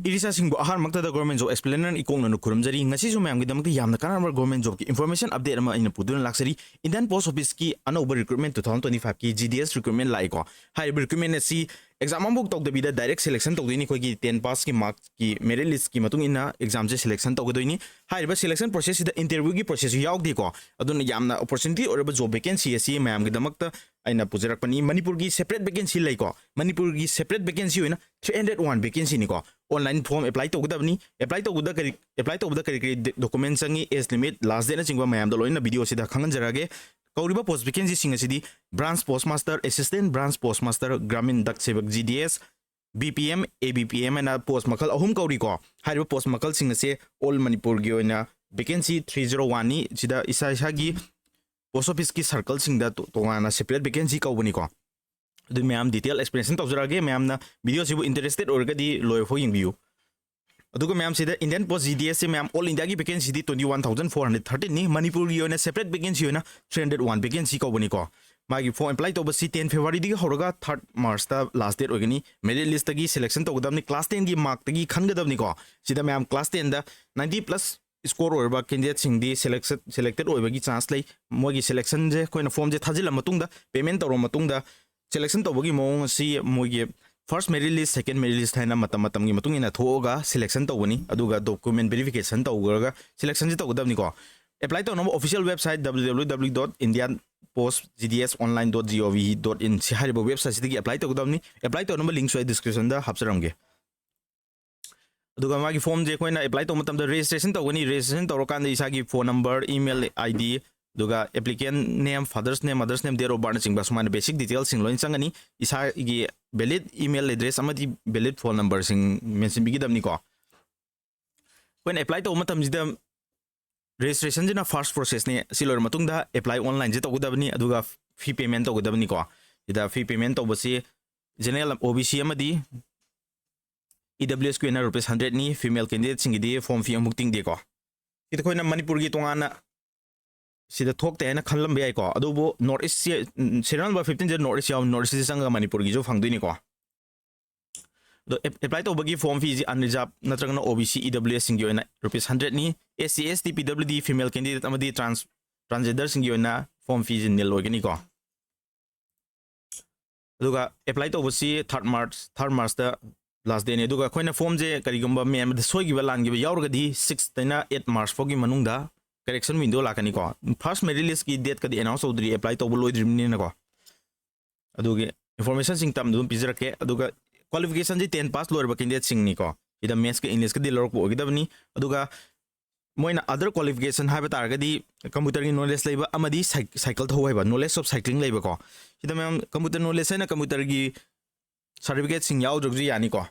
Irisa singbo ahar makta da government job explainer ikong na nukurum jari ngasi su mayam gidamti yamna kanamar government job ki information update ama ina pudun laksari Indian Post Office ki anauba recruitment 2025 ki GDS recruitment lai ko hai recruitment si exam amuk tok da bida direct selection tok dini koi ki 10 pass ki mark ki merit list ki matung ina exam je selection tok doini hai selection process da interview ki process yauk di ko adun yamna opportunity or job vacancy si mayam gidamakta aina pujarakpani Manipur ki separate vacancy lai ko Manipur ki separate vacancy hoina 301 vacancy ni ko online form apply to gudabni apply to guda kari documents sangi age limit last day na chingwa mayam da loina video sida khangan jarage kauriba post vacancy singa sidi branch postmaster assistant branch postmaster gramin dak sevak GDS BPM ABPM and post makal ahum kauri ko hariba post makal singa se all Manipur gi oina vacancy 301 ni sida isa gi post office ki circle singda tongana separate vacancy kaubani ko the ma'am detail explanation tawjurage ma'am na video sibu interested or gadi loy fo view aduga ma'am sida Indian Post GDS ma'am all India ki vacancy di 21413 ni Manipur gi ona separate vacancy ona 301 vacancy ko bani ko magi form apply to basi 10 February di horoga 3rd March ta last date ogani merit list gi selection to godam ni class 10 gi mark gi khangadam ni ko sida ma'am class 10 da 90 plus score or ba candidate sing di selected oiba gi chance lay mogi selection je koina form je thajila matung da payment to matung da selection to bogi mong si mogi first merit list second merit list haina matam gi matung ina thoga selection to bani aduga document verification to ga selection je to godam ni ko apply to no official website www.indianpostgdsonline.gov.in si haribo website sidagi apply to godam ni apply to no link so description da hapsaramge aduga magi form je koina apply to matam da registration to gani registration to rokan da isagi phone number email ID duga applicant name father's name mother's name date of birth singba sumana basic details sing loin changani isa gi valid email address amadi valid phone number sing mention bigidam ni ko when apply to matam jida registration jina first process ne silor matung da apply online je to gudabni aduga fee payment to gudabni ko ida fee payment to basi general OBC amadi EWS ko na rupees 100 ni female candidate sing di form fee amuk ting de ko ito koina Manipur gi tongana sida thok te na khanlam be ai ko adubo north east serial number 15 je north east yaw north east sanga Manipur gi jo phangdui ni ko do apply to bagi form fee ji unreserved natragna OBC EWS sing yoina rupees 100 ni SC ST PWD female candidate amadi transgender sing yoina form fee ji nil ogani ko aduga apply to basi 3rd March da last day ne aduga koina form je karigumba me am soi gi balan gi yaurga di 6 taina 8 March fogi manungda correction window lakani ko first merit list ki date kadi announce odri apply to boloi dream ni na ko aduge information sing tam dum pizrake aduga qualification ji 10 pass lower ba candidate sing ni ko ida maths ka english ka di lorok ogi dabni aduga moina other qualification haiba targadi computer ki knowledge leiba amadi cycle tho haiba knowledge of cycling leiba ko ida mem computer knowledge na computer gi certificate sing yaw drugji yani ko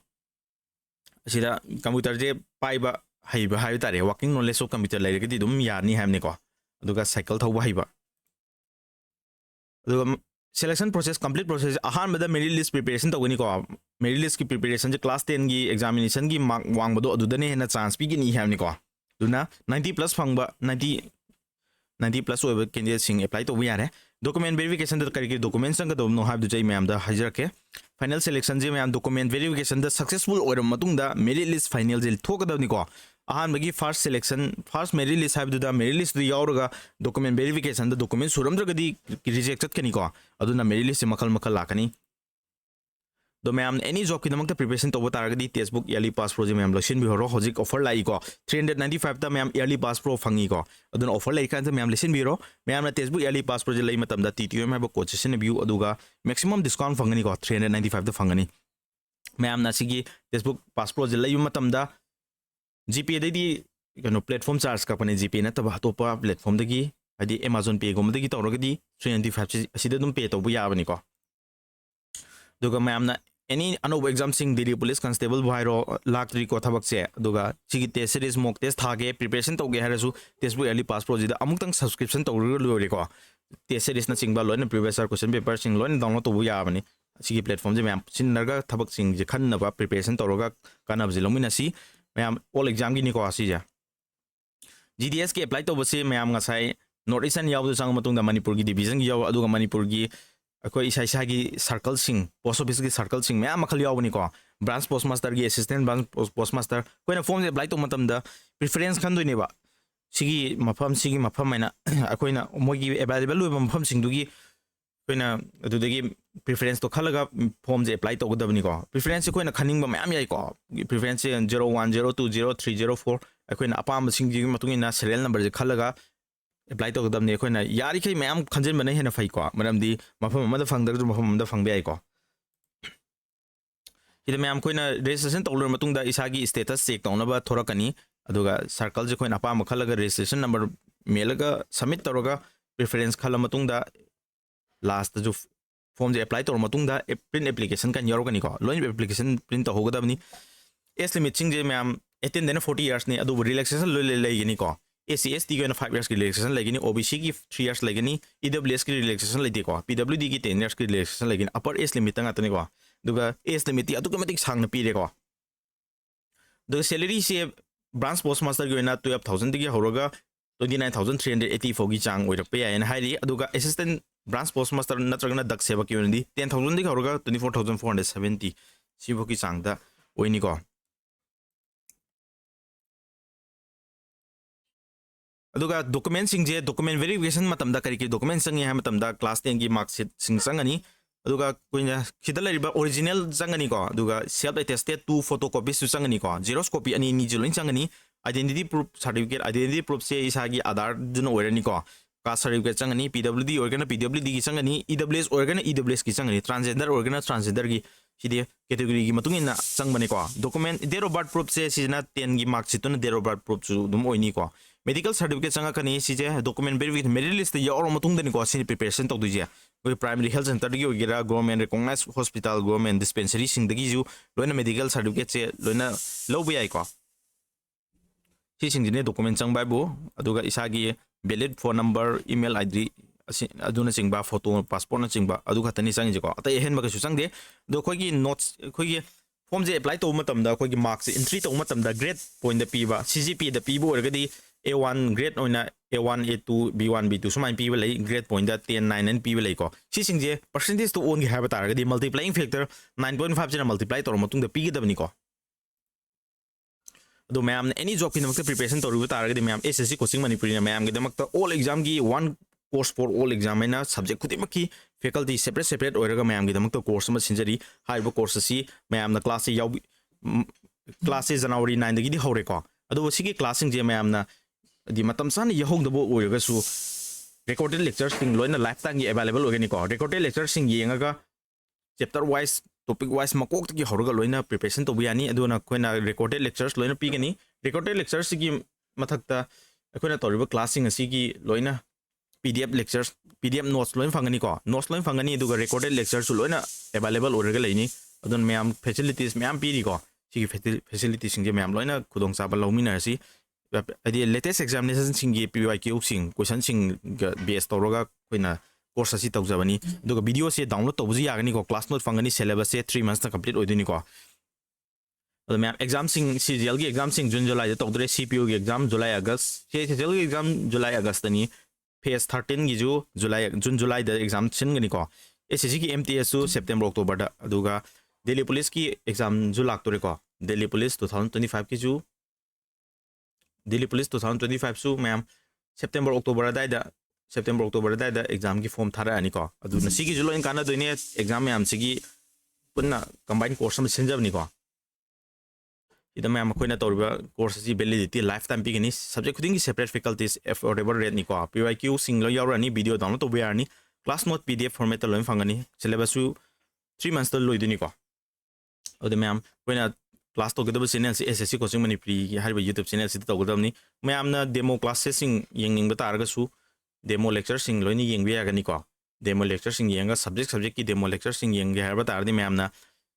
sida computer je paiba haiba haiba tare working knowledge of computer lai gadi dum yani hamne ko aduga cycle thoba haiba aduga selection process complete process ahan bada merit list preparation to gani ko merit list ki preparation je class 10 gi examination gi mark wang bado adudane hena chance pi gi ni hamne ko duna 90 plus phangba 90 plus oiba candidate sing apply to yare document verification da kari documents ang gadom no have do jai ma'am da hajrake final selection je ma'am document verification da successful or matung da merit list final je thokadawni ko ahan bagi first selection first merit list have da merit list du yauraga document verification da document suram dragadi rejected kani ko aduna merit list makal lakani do ma'am any job ki namakta preparation to botaragadi TESTBOOK yearly pass pro je ma'am lesson bi horo hojik offer lai ko 395 ta ma'am yearly pass pro fangi ko aduna offer lai kan ta ma'am lesson bi ro ma'am na TESTBOOK yearly pass pro je lai matam da TTM ha ba coaches ne view aduga maximum discount fangani ko 395 ta fangani ma'am na sigi TESTBOOK pass pro je lai matam da GPay dai di kano platform charge ka pane GPay na ta ba to pa platform dagi adi Amazon Pay gom dagi tawragadi 395 asida dum pay to bu yabani ko duga ma'am na any another exam sing Delhi police constable bhairo lakri ko thabak che duga chigi test series mock test thage preparation to ge harasu TESTBOOK early pass pro jida amuk tang subscription to lori ko test series na chingba loina previous question paper sing loina download to bu ya bani chigi platform je ma'am sin narga thabak sing je khan na ba preparation to roga kanab je lomina si ma'am all exam gi ni ko asi ja GDS ke apply to base ma'am nga sai north eastern yaw sang matung da Manipur gi division gi yaw aduga Manipur gi ꯑꯩꯈꯣꯏ ꯏꯁꯥ ꯏꯁꯥꯒꯤ ꯁꯔꯀꯜꯁꯤꯡ ꯄꯣꯁ ꯑꯣꯐꯤꯁꯀꯤ ꯁꯔꯀꯜꯁꯤꯡ ꯃꯌꯥꯝ ꯃꯈꯜ ꯌꯥꯎꯕꯅꯤꯀꯣ branch ꯄꯣꯁ ꯃꯥꯁꯇꯔꯒꯤ assistant branch ꯄꯣꯁ master ꯑꯩꯈꯣꯏꯅ ꯐꯣꯝꯁꯦ ꯑꯦꯄ꯭ꯂꯥꯏ ꯇꯧꯕ ꯃꯇꯝꯗ ꯄ꯭ꯔꯤꯐꯔꯦꯟꯁ ꯈꯟꯗꯣꯏꯅꯦꯕ ꯁꯤꯒꯤ ꯃꯐꯝ ꯍꯥꯏꯅ ꯑꯩꯈꯣꯏꯅ ꯃꯣꯏꯒꯤ ꯑꯦꯕꯥꯏꯂꯦꯕꯜ ꯑꯣꯏꯕ ꯃꯐꯝꯁꯤꯡꯗꯨꯒꯤ ꯑꯩꯈꯣꯏꯅ ꯑꯗꯨꯗꯒꯤ ꯄ꯭ꯔꯤꯐꯔꯦꯟꯁꯇꯣ ꯈꯜꯂꯒ ꯐꯣꯝꯁꯦ ꯑꯦꯄ꯭ꯂꯥꯏ ꯇꯧꯒꯗꯕꯅꯤꯀꯣ ꯄ꯭ꯔꯤꯐꯔꯦꯟꯁꯁꯦ ꯑꯩꯈꯣꯏꯅ ꯈꯟꯅꯤꯡꯕ ꯃꯌꯥꯝ ꯌꯥꯏꯀꯣ ꯄ꯭ꯔꯤꯐꯔꯦꯟꯁꯁꯦ 01 02 03 04 ꯑꯩꯈꯣꯏꯅ ꯑꯄꯥꯝꯕꯁꯤꯡꯒꯤ ꯃꯇꯨꯡ ꯏꯟꯅ ꯁꯦꯔꯤꯌꯦꯜ ꯅꯝꯕꯔꯁꯦ ꯈꯜꯂꯒ ꯑꯦꯄ꯭ꯂꯥꯏ ꯇꯧꯒꯗꯕꯅꯤ ꯑꯩꯈꯣꯏꯅ ꯌꯥꯔꯤꯈꯩ ꯃꯌꯥꯝ ꯈꯟꯖꯤꯟꯕꯅ ꯍꯦꯟꯅ ꯐꯩꯀꯣ ꯃꯔꯝꯗꯤ ꯃꯐꯝ ꯑꯃꯗ ꯐꯪꯗ꯭ꯔꯒꯁꯨ ꯃꯐꯝ ꯑꯃꯗ ꯐꯪꯕ ꯌꯥꯏꯀꯣ ꯁꯤꯗ ꯃꯌꯥꯝ ꯑꯩꯈꯣꯏꯅ ꯔꯦꯖꯤꯁꯇ꯭ꯔꯦꯁꯟ ꯇꯧ ꯂꯣꯏꯔꯕ ꯃꯇꯨꯡꯗ ꯏꯁꯥꯒꯤ ꯁ꯭ꯇꯦꯇꯁ ꯆꯦꯛ ꯇꯧꯅꯕ ꯊꯣꯔꯛꯀꯅꯤ ꯑꯗꯨꯒ ꯁꯔꯀꯜꯁꯦ ꯑꯩꯈꯣꯏꯅ ꯑꯄꯥꯝꯕ ꯈꯜꯂꯒ ꯔꯦꯖꯤꯁꯇ꯭ꯔꯦꯁꯟ ꯅꯝꯕꯔ ꯃꯦꯜꯂꯒ ꯁꯕꯃꯤꯠ ꯇꯧꯔꯒ ꯄ꯭ꯔꯤꯐꯔꯦꯟꯁ ꯈꯜꯂ ꯃꯇꯨꯡꯗ ꯂꯥꯁꯇꯁꯨ ꯐꯣꯝꯁꯦ ꯑꯦꯄ꯭ꯂꯥꯏ ꯇꯧꯔ ꯃꯇꯨꯡꯗ ꯄ꯭ꯔꯤꯟ ꯑꯦꯄ꯭ꯂꯤꯀꯦꯁꯟ ꯀꯥꯏꯅ ꯌꯥꯎꯔꯛꯀꯅꯤꯀꯣ ꯂꯣꯏꯅ ꯑꯦꯄ꯭ꯂꯤꯀꯦꯁꯟ ꯄ꯭ꯔꯤꯟ ꯇꯧꯍꯧꯒꯗꯕꯅꯤ एज लिमिट मैम 18 40 years ने रिलैक्सेशन लेगनीको एस सी की 5 years की रिलैक्सेशन लेगनी ओबीसी की 3 years लेगनी ईडब्ल्यूएस की रिलैक्सेशन लेतेको पीडब्ल्यूडी की 10 years की रिलैक्सेशन लेगनी अपर एज लिमिट तंगातनेको एज लिमिट सांग पीरेको सैलरी से ब्रांच पोस्ट मास्टर की 12,000 की होरगा 29,384 की चांग ओइरपे यायना हाइरी असिस्टेंट ब्रांच पोस्ट मास्टर नत्रगना दक सेवा की 10,000 की होरगा 24,470 सिबो की चांगदा ओइनिको डॉक्यूमेंट सिंजे डॉक्यूमेंट वेरिफिकेशन मतमदा करी डॉक्यूमेंट संगे है मतमदा क्लास 10 की मार्कशीट सिंग संगनी खिद ओरिजिनल चंगनी को सेल्फ अटेस्टेड 2 फोटोकॉपीज चंगनी को जेरोक्स कॉपी अनी लोन चंगनी identity proof certificate identity proof से इसागी आधार जुन ओरनी को कास्ट सर्टिफिकेट चंगनी पीडब्ल्यूडी ओरगना पीडब्ल्यूडी की चंगनी ईडब्ल्यूएस ओरगना ईडब्ल्यूएस की चंगनी ट्रांसजेंडर ओरगना ट्रांसजेंडर की सिदे कैटेगरी की मतुंग इना चंगबने को document date of birth proof से सिजना 10 की मार्कशीट तो डेट ऑफ बर्थ प्रूफ सु दुम ओइनी को मेडिकल सर्टिफिकेट चंगकनी सिजे डॉक्यूमेंट वेरिफिकेशन मेरिट लिस्ट यावर मतुंगदनी को सिनि प्रिपरेशन तौदुजे कोई प्राइमरी हेल्थ सेंटर की होगिरा government recognise hospital government dispensary सिंगदगी जु लोइना मेडिकल सर्टिफिकेट से लोइना लौब याई को सी सिंगने डॉक्यूमेंट चंगबाबु अदुगा इसागी valid phone number email ID अदुना चिंगबा फोटो पासपोर्ट ना चिंगबा अदु खतनी चंगजेको अतै हेनबा कछु चंगदे दो खोगी नोट्स खोगी फॉर्म से अप्लाई तो मतमदा खोगी मार्क्स एंट्री तो मतमदा ग्रेड पॉइंट द पीबा सीजीपी द पीबो ओरगदी A1 ग्रेड ओइना A1 A2 B1 B2 सुमाइन पीबा लई ग्रेड पॉइंट द 10 9 एंड पीबा लई को सी सिंगजे परसेंटेज तो ओन गे हाबा तारगदी मल्टीप्लाइंग फैक्टर 9.5 जना मल्टीप्लाई तोर मतुंग द पीगदबनी को अदो मैम एनी जॉब की नमक प्रिपरेशन तौर तारगदी ma'am SSC coaching Manipuri ma'am के दमक ऑल एग्जाम की one course for all exam है सब्जेक्ट खुद की फैकल्टी सेपरेट सेपरेट होगा मैम की दमक कोर्स में सिंजरी हाइब कोर्स असी मैम क्लास से याव क्लास से जनवरी 9 की हौरेको अदो सिगी क्लासिंग जे मैम दी मतम सान यहोंदबो ओरगसु रिकॉर्डेड लेक्चर्स थिंग लोइना लाइफ टाइम की अवेलेबल होगनिको रिकॉर्डेड लेक्चर्स थिंग येंगा चैप्टर वाइज टॉपिक वाइज मकोक की हौरगा लोइना प्रिपरेशन तो यानी अदुना कोइना रिकॉर्डेड लेक्चर्स लोइना पीगनी रिकॉर्डेड लेक्चर्स की मथकता अखोइना तौरिबा क्लासिंग असी की लोइना पीडीएफ लेक्चर्स पीडीएफ नोट्स लोइन फंगनी को नोट्स लोइन फंगनी अदुगा रिकॉर्डेड लेक्चर्स लोइना अवेलेबल ओरगा लेनी अदुन मैम फैसिलिटीज मैम पीरी को सिगी फैसिलिटीज सिंगे मैम लोइना खुदोंग चाबा लौमिनारसी अदि लेटेस्ट एग्जामिनेशन सिंगी PYQ सिंग क्वेश्चन सिंग बेस तौरगा कोइना कोर्स असी तौजबनी अदुगा वीडियो से डाउनलोड तौबजी यागनी को क्लास नोट फंगनी सिलेबस से 3 मंथ्स तक कंप्लीट ओइदुनी को अदो मैम एग्जाम सिंग CGL की एग्जाम सिंग जून जुलाई तौदरे CPU की एग्जाम जुलाई अगस्त CHSL की एग्जाम जुलाई अगस्त तनी फेज 13 की जो जुलाई जून जुलाई द एग्जाम सिंगनी को SSC की MTS सु सितंबर अक्टूबर द अदुगा दिल्ली पुलिस की एग्जाम जो लाक्तोरे को दिल्ली पुलिस 2025 की जो दिल्ली पुलिस 2025 सु मैम सितंबर अक्टूबर द एग्जाम की फॉर्म थारानी को अदुना सिगी जुलो इन काना दोइने एग्जाम मैम सिगी पुन्ना कंबाइन कोर्स में सिंजबनी को इदा मैम कोइना तौरबा कोर्स जी वैलिडिटी लाइफ टाइम पिगनी सब्जेक्ट खुदिंग की सेपरेट फैकल्टीज अफोर्डेबल रेट नि को PYQ सिंगल यावरानी वीडियो डाउनलोड तो बेयारनी क्लास नोट PDF फॉर्मेट लोइन फंगनी सिलेबस 3 मंथ्स तो लोइदुनी को अदे मैम कोइना क्लास तो गदब चैनल से SSC कोचिंग मणिपुरी की हाइबा YouTube चैनल से तो गदबनी मैम ना डेमो क्लासेस सिंग यंगनिंग बतारगसु डेमो लेक्चर सिंग लोइनी यंगबे यागनी को डेमो लेक्चर सिंग यंगा सब्जेक्ट की डेमो लेक्चर सिंग यंगे हाइबा तारदी मैम ना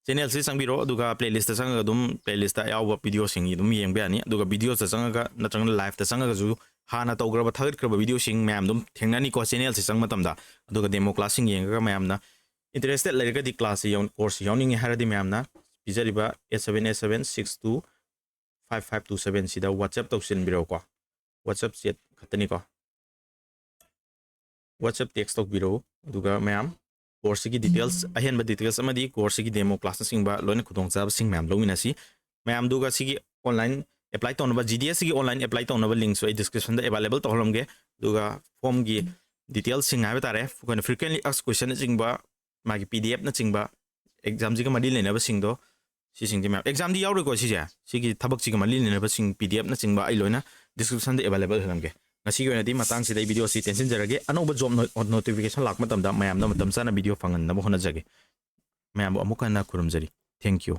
चैनल से संबिरो अदुगा प्लेलिस्ट संग अदुम प्लेलिस्ट याव वीडियो सिंग इदुम यंगबे यानी अदुगा वीडियो संगगा नत्रंग लाइव ता संगजु हाना तौग्रबा थगतक्रबा वीडियो सिंग मैम दुम थेंगनानी को चैनल से संग मतमदा अदुगा डेमो क्लास सिंग यंगा मैम ना इंटरेस्टेड लेरगा दी क्लास याव कोर्स यावनिंग हारदी मैम ना पिजरिबा 8787625527 सिदा WhatsApp तौसिनबिरो को WhatsApp चैट खतनी को WhatsApp टेक्स्ट तौबिरो अदुगा मैम course की details ahen ba details amadi course की demo class sing ba loina khudong chab sing ma'am lowina si ma'am duga sigi online apply to na GDS sigi online apply to na link so description da available to holomge duga form gi details sing ha tare ko frequently asked question sing ba magi PDF na sing ba exam ji ka madi lena ba sing do si sing di ma'am exam di yaw ko si ja sigi thabak ji ka madi lena ba sing PDF na sing ba ai loina description da available holomge ngasi ko na di matang si dai video si tension jarage anoba job notification lak matam da mayam na matam sana video fangan na mo hona jage mayam amuka na kurum jari thank you